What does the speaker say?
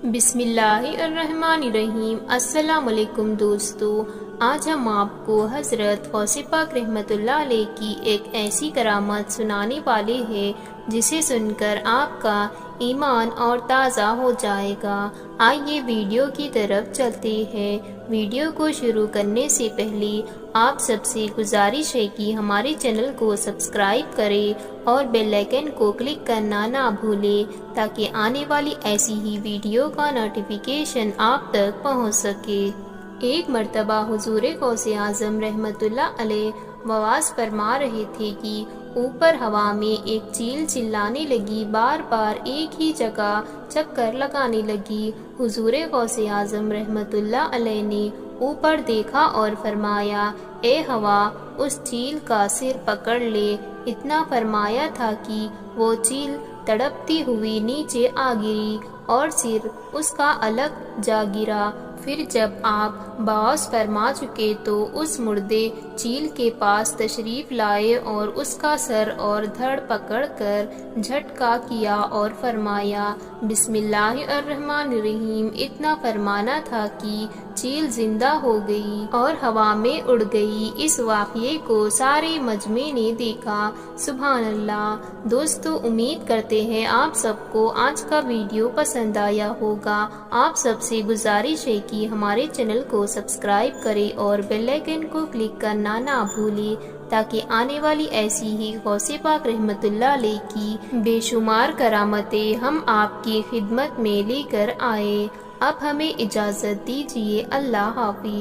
بسم اللہ الرحمن الرحیم۔ السلام علیکم دوستو، آج ہم آپ کو حضرت غوث پاک رحمۃ اللہ علیہ کی ایک ایسی کرامت سنانے والے ہیں جسے سن کر آپ کا ایمان اور تازہ ہو جائے گا۔ آئیے ویڈیو کی طرف چلتے ہیں۔ ویڈیو کو شروع کرنے سے پہلے آپ سب سے گزارش ہے کہ ہمارے چینل کو سبسکرائب کریں اور بیل آئیکن کو کلک کرنا نہ بھولیں تاکہ آنے والی ایسی ہی ویڈیو کا نوٹیفیکیشن آپ تک پہنچ سکے۔ ایک مرتبہ حضور غوث اعظم رحمۃ اللہ علیہ وعظ فرما رہے تھے کہ اوپر ہوا میں ایک چیل چلانے لگی، بار بار ایک ہی جگہ چکر لگانے لگی۔ حضور غوث اعظم رحمۃ اللہ علیہ نے اوپر دیکھا اور فرمایا، اے ہوا، اس چیل کا سر پکڑ لے۔ اتنا فرمایا تھا کہ وہ چیل تڑپتی ہوئی نیچے آ گری اور سر اس کا الگ جا گرا۔ پھر جب آپ بعض فرما چکے تو اس مردے چیل کے پاس تشریف لائے اور اس کا سر اور دھڑ پکڑ کر جھٹکا کیا اور فرمایا، بسم اللہ الرحمن الرحیم۔ اتنا فرمانا تھا کہ چیل زندہ ہو گئی اور ہوا میں اڑ گئی۔ اس واقعے کو سارے مجمع نے دیکھا۔ سبحان اللہ۔ دوستو، امید کرتے ہیں آپ سب کو آج کا ویڈیو پسند آیا ہوگا۔ آپ سب سے گزارش ہے کہ ہمارے چینل کو سبسکرائب کریں اور بیل آئیکن کو کلک کرنا نہ بھولیں تاکہ آنے والی ایسی ہی غوث پاک رحمۃ اللہ علیہ کی بے شمار کرامتیں ہم آپ کی خدمت میں لے کر آئیں۔ اب ہمیں اجازت دیجیے۔ اللہ حافظ۔